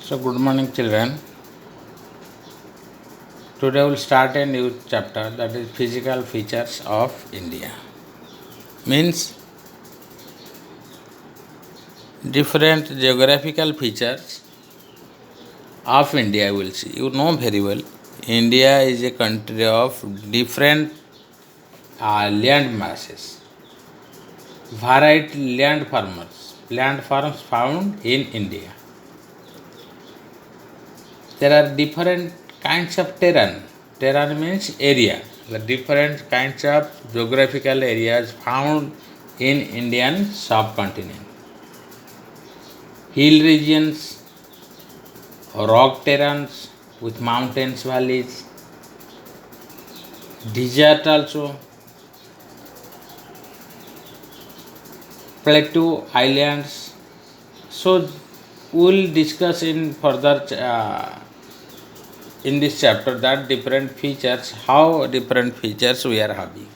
So, good morning, children. Today we'll start a new chapter, that is physical features of India. Means different geographical features of India. We'll see. You know very well, India is a country of different land masses, varied landforms found in India. There are different kinds of terrain. Terrain means area. The different kinds of geographical areas found in Indian subcontinent. Hill regions, rock terrains with mountains, valleys, desert also, plateau islands. So we'll discuss in further in this chapter that different features, how different features we are having.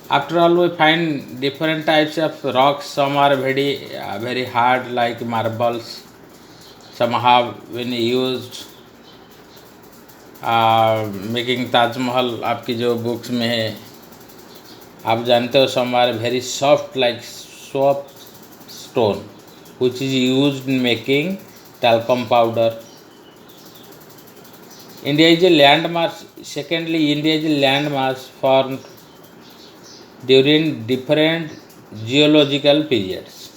After all, we find different types of rocks. Some are very hard like marbles. Some have been used making Taj Mahal आपकी जो books में है, आप जानते हो. Some are very soft like soft stone which is used in making talcum powder. India is a landmass. Secondly, India is a landmass formed during different geological periods.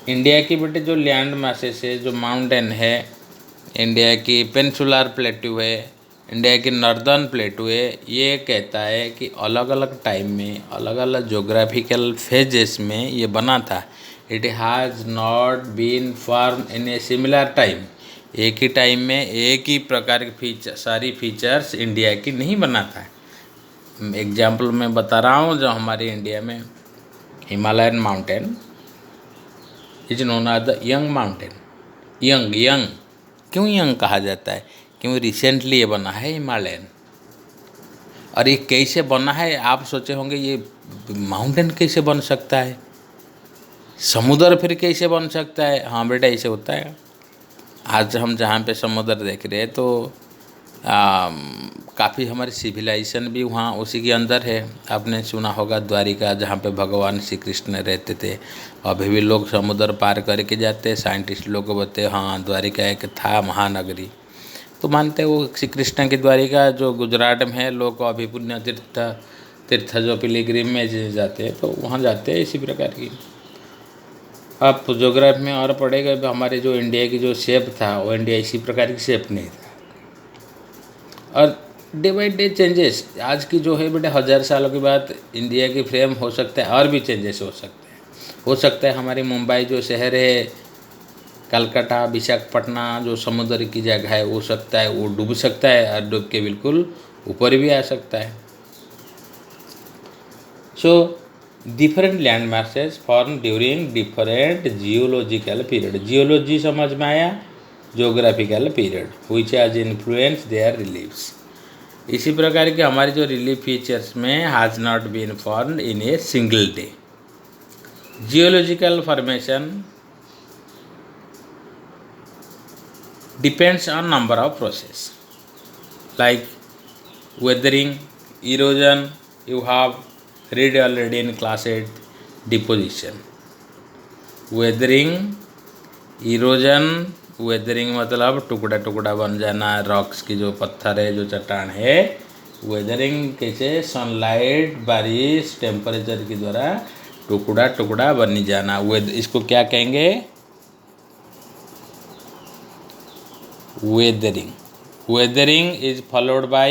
India की बेटे जो लैंड मासेस है, जो mountain है, India की peninsular प्लेटू है, India की northern प्लेटू है, ये कहता है कि अलग अलग टाइम में अलग अलग जोग्राफिकल फेजेस में ये बना था. It has not been form in a similar time. एक ही टाइम में एक ही प्रकार की सारी फीचर्स इंडिया की नहीं बना था. एग्जाम्पल मैं बता रहा हूँ. जो हमारे इंडिया में Himalayan mountain is known as the young mountain. Young क्यों यंग कहा जाता है? क्यों रिसेंटली ये बना है हिमालयन. और ये कैसे बना है? आप सोचे होंगे ये माउंटेन कैसे बन सकता है, समुद्र फिर कैसे बन सकता है? हाँ बेटा, ऐसे होता है. आज हम जहाँ पे समुद्र देख रहे हैं तो काफ़ी हमारी सिविलाइजेशन भी वहाँ उसी के अंदर है. आपने सुना होगा द्वारिका, जहाँ पे भगवान श्री कृष्ण रहते थे. अभी भी लोग समुद्र पार करके जाते हैं. साइंटिस्ट लोग को बताते हाँ द्वारिका एक था महानगरी, तो मानते वो श्री कृष्ण की द्वारिका जो गुजरात में है. लोग अभी पुण्य तीर्थ जो पिलग्रिम में जाते हैं तो वहाँ जाते हैं. इसी प्रकार की आप जोग्राफी में और पढ़ेगा. हमारे जो इंडिया की जो शेप था वो इंडिया इसी प्रकार की शेप नहीं था. और डे बाई डे चेंजेस. आज की जो है बेटे 1000 सालों के बाद इंडिया की फ्रेम हो सकता है और भी चेंजेस हो सकते हैं. हो सकता है हमारी मुंबई जो शहर है, कलकत्ता, विशाखापट्टनम जो समुद्र की जगह है, हो सकता है वो डूब सकता है और डूब के बिल्कुल ऊपर भी आ सकता है. So different land masses form during different geological period. Geology समझ में आया, geographical period which has influence their reliefs. इसी प्रकार के हमारे जो रिलीफ फीचर्स में has not been formed in a single day. Geological formation depends on number of process like weathering, erosion. You have read already in class 8 deposition. weathering, erosion. weathering मतलब टुकड़ा टुकड़ा बन जाना. रॉक्स की जो पत्थर है, जो चट्टान है, weathering कैसे? सनलाइट, बारिश, टेम्परेचर के द्वारा टुकड़ा टुकड़ा बन जाना. इसको क्या कहेंगे? weathering. weathering is followed by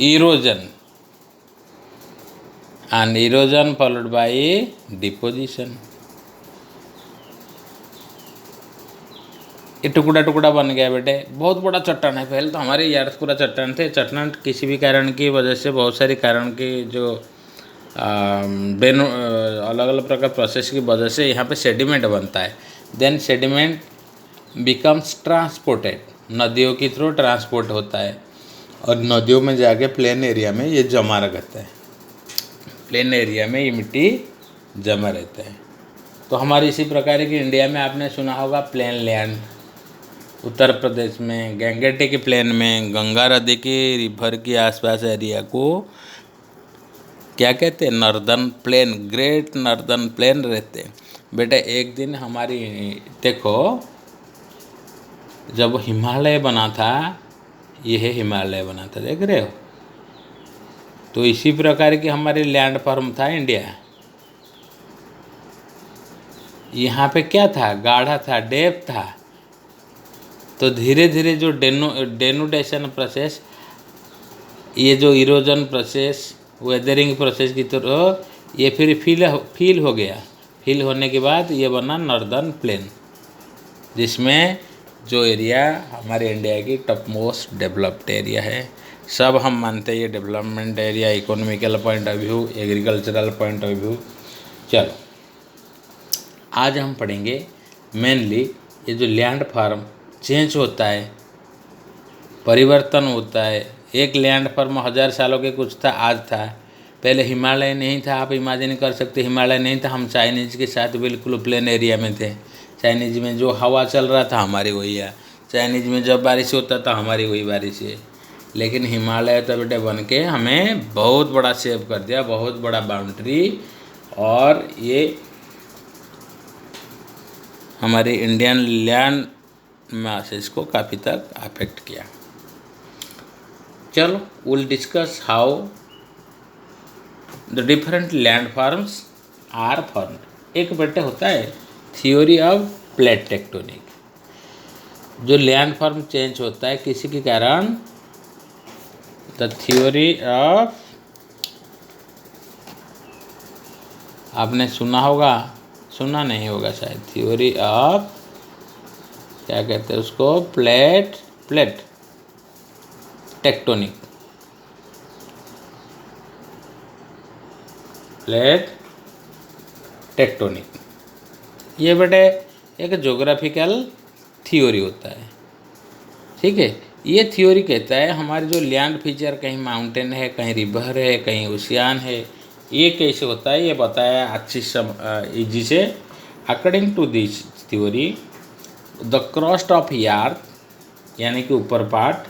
erosion and erosion followed by deposition. ये टुकड़ा टुकड़ा बन गया बेटे. बहुत बड़ा चट्टान है. पहले तो हमारे यार पूरा चट्टान थे. चट्टान किसी भी कारण की वजह से, बहुत सारे कारण के जो अलग अलग प्रकार प्रोसेस की वजह से यहाँ पे सेडिमेंट बनता है. Then sediment becomes transported. नदियों के थ्रू ट्रांसपोर्ट होता है और नदियों में जाके प्लेन एरिया में ये जमा रहता है. प्लेन एरिया में ये मिट्टी जमा रहता है. तो हमारी इसी प्रकार की इंडिया में आपने सुना होगा प्लेन लैंड, उत्तर प्रदेश में गंगेटिक प्लेन में गंगा नदी की रिवर के आसपास एरिया को क्या कहते हैं, northern plain, great northern plain रहते हैं। बेटा एक दिन हमारी देखो जब हिमालय बना था, यह हिमालय बना था, देख रहे हो, तो इसी प्रकार की हमारी लैंड फॉर्म था इंडिया। यहाँ पे क्या था, गाढ़ा था, डेप था। तो धीरे धीरे जो डेनुडेशन प्रोसेस, ये जो इरोजन प्रोसेस, वेदरिंग प्रोसेस की तरह ये फिर फील हो गया। फील होने के बाद ये बना नॉर्दर्न प्लेन, जिसमें जो एरिया हमारे इंडिया की टॉप मोस्ट डेवलप्ड एरिया है। सब हम मानते हैं ये development area, economical point of view, agricultural point of view. चलो आज हम पढ़ेंगे मेनली ये जो लैंड फॉर्म चेंज होता है, परिवर्तन होता है। एक लैंड फॉर्म 1000 सालों के कुछ था, आज था। पहले हिमालय नहीं था, आप इमेजिन कर सकते, हिमालय नहीं था, हम चाइनीज़ के साथ बिल्कुल प्लेन एरिया में थे। चाइनीज़ में जो हवा चल रहा था हमारी वही है, चाइनीज़ में जब बारिश होता था हमारी वही बारिश है। लेकिन हिमालय तो बेटे बन के हमें बहुत बड़ा सेव कर दिया, बहुत बड़ा बाउंड्री, और ये हमारे इंडियन लैंड मासेस को काफ़ी तक अफेक्ट किया। चलो will discuss how the different land forms are formed. एक बेटे होता है थ्योरी ऑफ प्लेट टेक्टोनिक, जो लैंड फॉर्म चेंज होता है किसी के कारण, द थ्योरी ऑफ, आपने सुना होगा, सुना नहीं होगा शायद, थ्योरी ऑफ क्या कहते हैं उसको, प्लेट टेक्टोनिक, प्लेट टेक्टोनिक। ये बेटे एक ज्योग्राफिकल थ्योरी होता है, ठीक है। ये थ्योरी कहता है हमारे जो लैंड फीचर, कहीं माउंटेन है, कहीं रिवर है, कहीं ओशियन है, ये कैसे होता है ये बताया अच्छी इजी से। According to this theory the crust of earth यानी कि ऊपर part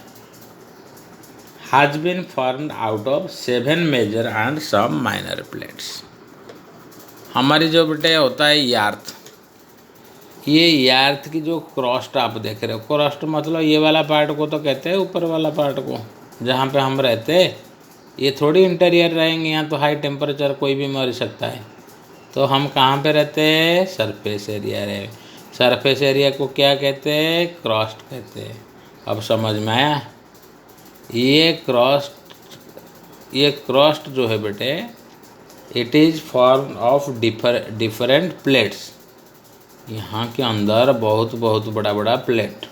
has been formed out of 7 major and some minor plates। हमारी जो बेटे होता है यार्थ, ये यार्थ की जो क्रस्ट आप देख रहे हो, क्रस्ट मतलब ये वाला पार्ट को तो कहते हैं ऊपर वाला पार्ट को, जहाँ पे हम रहते हैं। ये थोड़ी इंटीरियर रहेंगे, यहाँ तो हाई टेम्परेचर कोई भी मर सकता है। तो हम कहाँ पे रहते हैं, सरफेस एरिया रहे। सरफेस एरिया को क्या कहते हैं, क्रस्ट कहते हैं। अब समझ में आया। ये क्रस्ट जो है बेटे, it is form of different plates. यहाँ के अंदर बहुत बड़ा बड़ा प्लेट,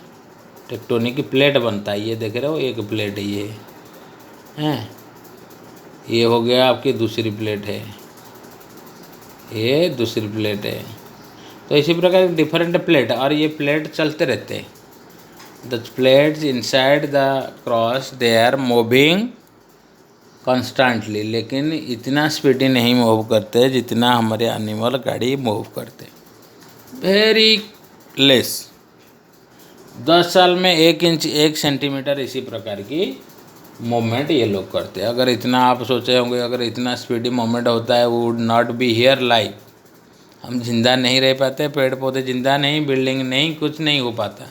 टेक्टोनिक की प्लेट बनता है। ये देख रहे हो, एक प्लेट है ये हैं, ये हो गया आपकी दूसरी प्लेट है, ये दूसरी प्लेट है। तो इसी प्रकार डिफरेंट प्लेट, और ये प्लेट चलते रहते हैं। The plates inside the cross they are moving constantly, लेकिन इतना स्पीडी नहीं मूव करते जितना हमारे एनिमल गाड़ी मूव करते, वेरी लेस। 10 साल में 1 इंच 1 सेंटीमीटर इसी प्रकार की मूवमेंट ये लोग करते हैं। अगर इतना आप सोचे होंगे, अगर इतना स्पीडी मूवमेंट होता है, वो would not be here life, हम जिंदा नहीं रह पाते, पेड़ पौधे जिंदा नहीं, बिल्डिंग नहीं, कुछ नहीं हो पाता।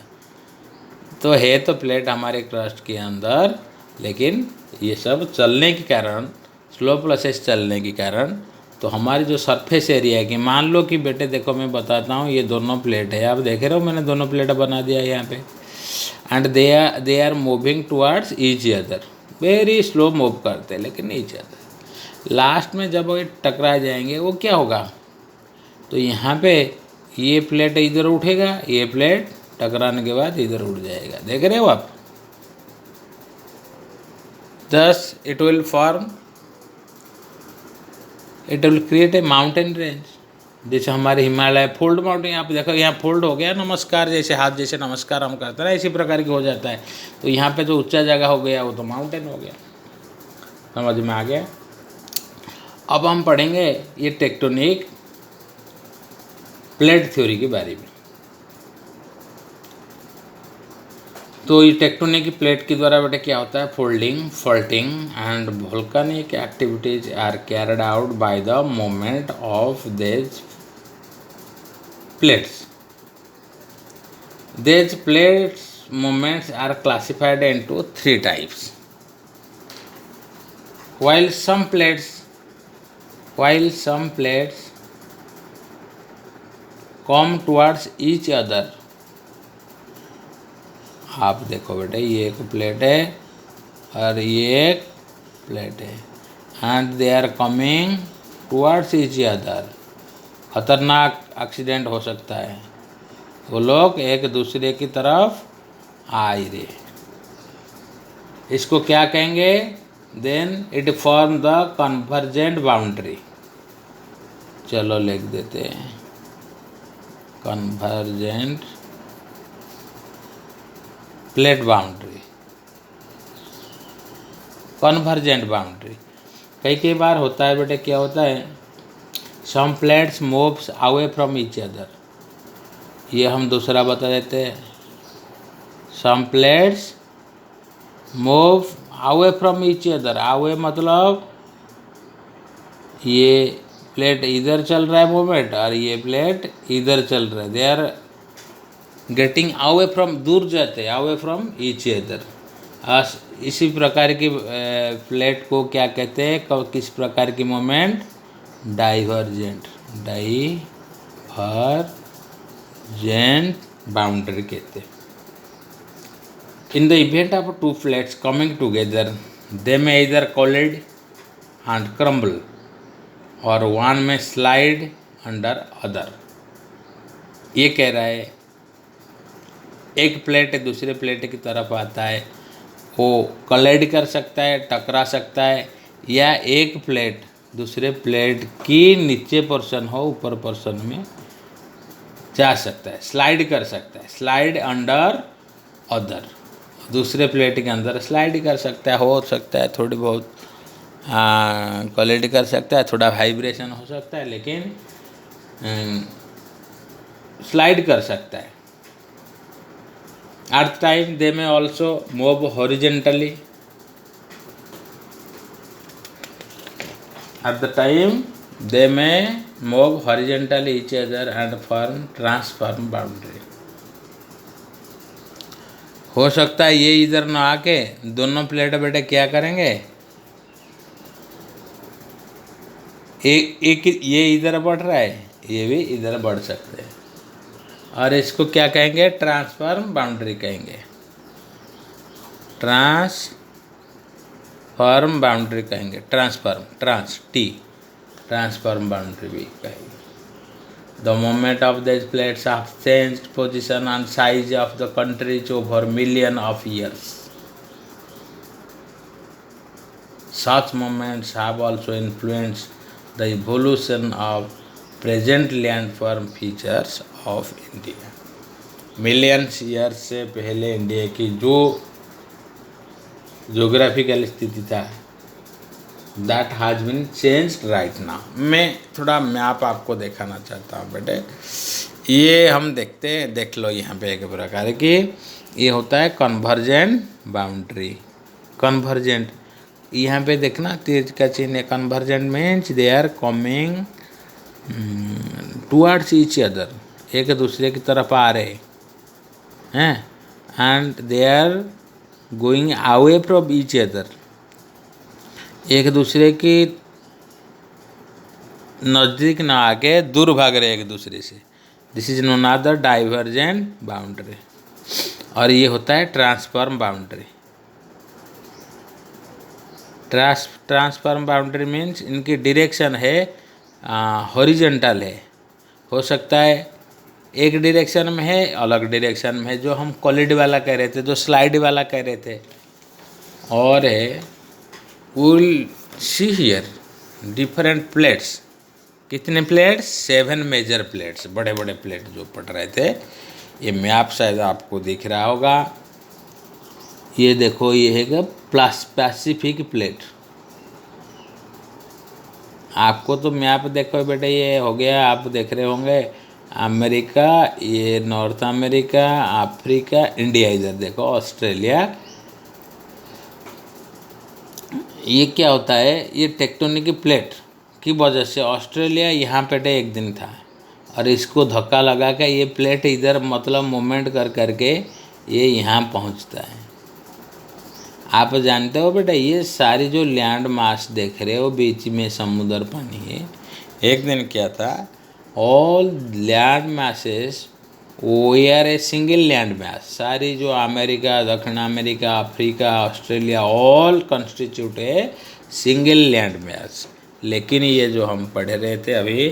तो है तो प्लेट हमारे क्रस्ट के अंदर, लेकिन ये सब चलने के कारण, स्लो प्रोसेस चलने के कारण, तो हमारी जो सरफेस एरिया की, मान लो कि बेटे देखो मैं बताता हूँ, ये दोनों प्लेट है, आप देख रहे हो मैंने दोनों प्लेट बना दिया यहाँ पे, and they are moving towards each other, very slow move करते हैं लेकिन ईच अदर। लास्ट में जब वो टकरा जाएंगे, वो क्या होगा, तो यहाँ पे ये प्लेट इधर उठेगा, ये प्लेट टकराने के बाद इधर उड़ जाएगा, देख रहे हो आप। Thus it will create a mountain range। जैसे हमारे हिमालय फोल्ड माउंटेन, आप देखो यहाँ फोल्ड हो गया, नमस्कार जैसे हाथ जैसे नमस्कार हम करते हैं, इसी प्रकार की हो जाता है। तो यहाँ पे जो ऊंचा जगह हो गया वो तो माउंटेन हो गया, समझ में आ गया। अब हम पढ़ेंगे ये टेक्टोनिक प्लेट थ्योरी के बारे में। तो ये टेक्टोनिक प्लेट के द्वारा बेटा क्या होता है, folding, faulting and volcanic activities are carried out by the movement of this plates. These plates movements are classified into three types. While some plates come towards each other, आप देखो बेटे ये एक प्लेट है और ये एक प्लेट है, and they are coming towards each other. खतरनाक एक्सीडेंट हो सकता है, वो लोग एक दूसरे की तरफ आ ही रहे, इसको क्या कहेंगे, then it form the convergent boundary. चलो लिख देते हैं convergent plate boundary, convergent boundary. कई बार होता है बेटे, क्या होता है, some plates moves away from each other, ये हम दूसरा बता देते हैं। Some plates move away from each other, away मतलब ये प्लेट इधर चल रहा है मूवमेंट और ये प्लेट इधर चल रहा है, they are getting away from, दूर जाते हैं, अवे फ्रॉम ईच अदर। इसी प्रकार की प्लेट को क्या कहते हैं, किस प्रकार की मूवमेंट, डाइवर्जेंट बाउंड्री कहते हैं। In the event of two plates coming together, they में इधर कोलिड एंड क्रम्बल और वन में स्लाइड अंडर अदर। ये कह रहा है एक प्लेट दूसरे प्लेट की तरफ आता है, वो कोलिड कर सकता है, टकरा सकता है, या एक प्लेट दूसरे प्लेट की नीचे पोर्शन हो ऊपर पोर्शन में जा सकता है, स्लाइड कर सकता है, स्लाइड अंडर अदर, दूसरे प्लेट के अंदर स्लाइड कर सकता है, हो सकता है थोड़ी बहुत कोलिड कर सकता है, थोड़ा वाइब्रेशन हो सकता है, लेकिन स्लाइड कर सकता है। एट टाइम दे में also move horizontally, at the time they may move horizontally each other and form transform boundary। हो सकता है ये इधर न आके दोनों प्लेट बेटे क्या करेंगे, एक ये इधर बढ़ रहा है, ये भी इधर बढ़ सकते हैं, और इसको क्या कहेंगे, ट्रांसफॉर्म बाउंड्री कहेंगे, ट्रांसफॉर्म बाउंड्री कहेंगे, ट्रांसफॉर्म बाउंड्री भी कहेंगे। The moment of this plates have changed position and size of the countries over million of years. Such movements have also influenced the evolution of present landform features of India। Millions year से पहले India की जो geographical स्थिति था, that has been changed right now. मैं थोड़ा map आपको दिखाना चाहता हूँ बेटे, ये हम देखते हैं, देख लो यहाँ पे एक प्रकार की ये होता है कन्वर्जेंट बाउंड्री। कन्वर्जेंट यहाँ पे देखना तीर का चिन्ह है, convergent means they are coming towards each other, एक दूसरे की तरफ आ रहे हैं, and they are going away from each other, एक दूसरे की नज़दीक ना आके दूर भाग रहे एक दूसरे से। This is known as the divergent boundary. और ये होता है transform boundary. Transform boundary means इनकी डायरेक्शन है हॉरिजॉन्टल है, हो सकता है एक डायरेक्शन में है, अलग डायरेक्शन में है, जो हम कोलिड वाला कह रहे थे, जो स्लाइड वाला कह रहे थे। और है will see here different plates, कितने प्लेट्स, 7 मेजर प्लेट्स, बड़े बड़े प्लेट जो पढ़ रहे थे। ये मैप शायद आपको दिख रहा होगा, ये देखो, ये है पैसिफिक प्लेट। आपको तो मैप देखो बेटे, ये हो गया, आप देख रहे होंगे अमेरिका, ये नॉर्थ अमेरिका, अफ्रीका, इंडिया, इधर देखो ऑस्ट्रेलिया। ये क्या होता है, ये टेक्टोनिक प्लेट की वजह से ऑस्ट्रेलिया यहाँ पे एक दिन था और इसको धक्का लगा के ये प्लेट इधर मतलब मूवमेंट कर करके ये यहाँ पहुँचता है। आप जानते हो बेटा, ये सारी जो लैंड मास देख रहे हो बीच में समुद्र पानी है, एक दिन क्या था, all land masses we are a single land mass. सारी जो अमेरिका, दक्षिण America, Africa, Australia, all constitute a single land mass. लेकिन ये जो हम पढ़ रहे थे अभी,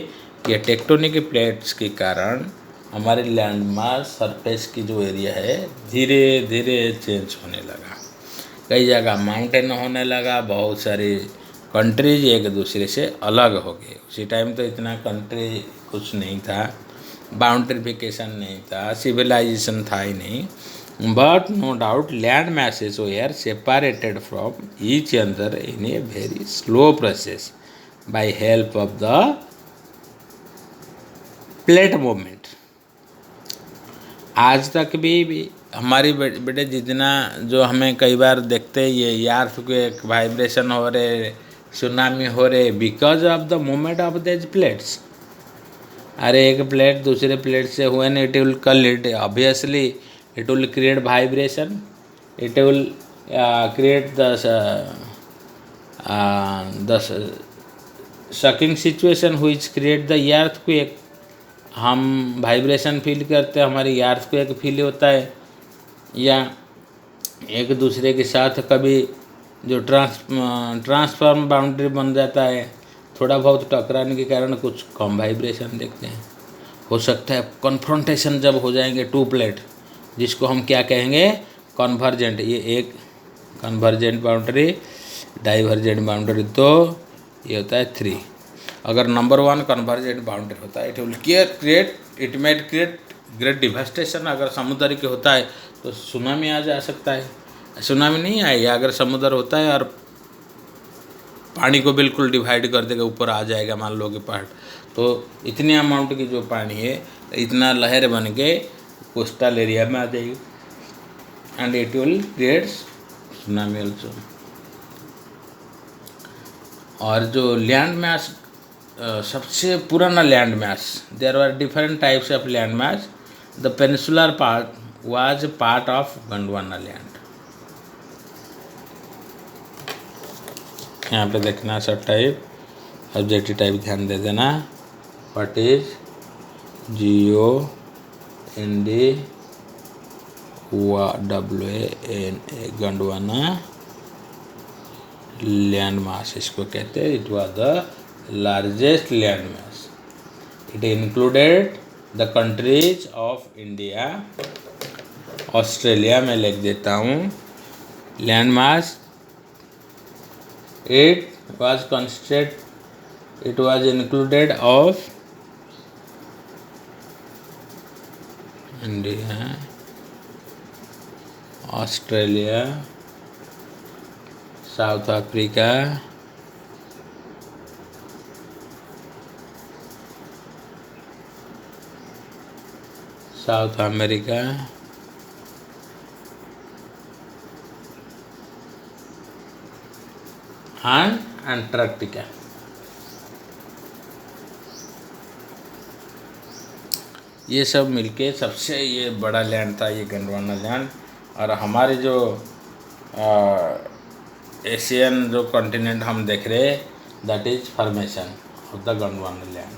ये टेक्टोनिक प्लेट्स के कारण हमारे लैंड मास सरफेस की जो एरिया है धीरे धीरे चेंज होने लगा। कई जगह माउंटेन होने लगा, बहुत सारी कंट्रीज एक दूसरे से अलग हो गए। उसी टाइम तो इतना कंट्री कुछ नहीं था, बाउंड्रिफिकेशन नहीं था, सिविलाइजेशन था ही नहीं। But no doubt land masses were separated from each other in a very slow process by help of the plate movement। आज तक भी हमारी बेटे जितना जो हमें कई बार देखते हैं ये अर्थक्वेक, वाइब्रेशन हो रहे, सुनामी हो रहे, because of the movement of this plates. अरे एक प्लेट दूसरे प्लेट से हुए ना, it will collide, obviously it will create vibration, it will create the shocking situation which create the earthquake. हम वाइब्रेशन फील करते हैं, हमारी अर्थक्वेक फील होता है, या एक दूसरे के साथ कभी जो ट्रांसफॉर्म बाउंड्री बन जाता है, थोड़ा बहुत टकराने के कारण कुछ कम वाइब्रेशन देखते हैं। हो सकता है कन्फ्रंटेशन जब हो जाएंगे टू प्लेट, जिसको हम क्या कहेंगे, कन्वर्जेंट। ये एक कन्वर्जेंट बाउंड्री, डाइवर्जेंट बाउंड्री, तो ये होता है 3। अगर नंबर 1 कन्वर्जेंट बाउंड्री होता है, it will create, it made create great devastation. अगर समुद्र के होता है तो सुनामी आ जा सकता है, सुनामी नहीं आएगी। अगर समुद्र होता है और पानी को बिल्कुल डिवाइड कर देगा, ऊपर आ जाएगा मान लो कि पहाड़, तो इतने अमाउंट की जो पानी है, इतना लहर बन के कोस्टल एरिया में आ जाएगी and it will create tsunami also. और जो लैंड मास, सबसे पुराना land mass, there are different types of land mass. The peninsular part was part of Gondwana land. यहाँ पे देखना सब टाइप, ऑब्जेक्टिव टाइप ध्यान दे देना। What is GOND WANA, Gondwana land mass इसको कहते हैं। It was the largest land mass. It included the countries of India, Australia में लिख देता हूँ। Land mass, it was included of India, Australia, South Africa, South America, and Antarctica. ये सब मिलके सबसे ये बड़ा लैंड था, ये गोंडवाना लैंड। और हमारे जो एशियन जो कॉन्टिनेंट हम देख रहे हैं, that is formation of the Gondwana land.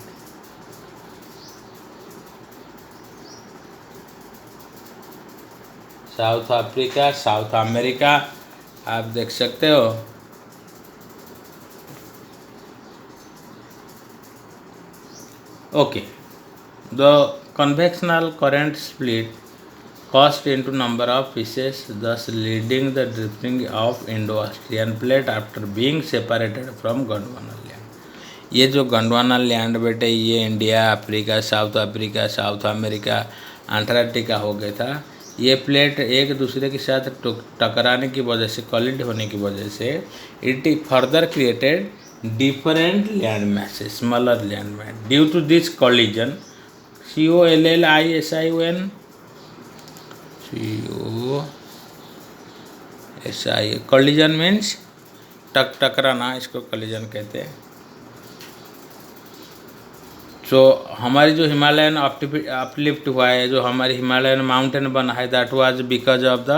South Africa, south America आप देख सकते हो। Okay, the convectional current split caused into number of pieces, thus leading the drifting of Indo-Australian plate after being separated from Gondwana land। ये जो Gondwana land बेटे, ये India, Africa, south Africa, south America, Antarctica हो गया था। ये plate एक दूसरे के साथ टकराने की वजह से, कॉलिड होने की वजह से, it further created different land masses, smaller land mass। Due to this collision, COLLISION, COSI। Collision means टकराना, इसको कॉलिजन कहते हैं। तो हमारी जो हिमालयन अपलिफ्ट हुआ है, जो हमारी हिमालयन माउंटेन बना है, that was because of the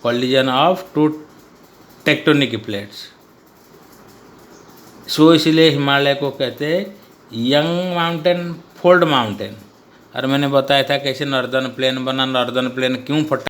collision of two tectonic plates. So इसलिए हिमालय को कहते हैं यंग माउंटेन, फोल्ड माउंटेन। और मैंने बताया था कैसे नॉर्दर्न प्लेन बना, नॉर्दर्न प्लेन क्यों फटा।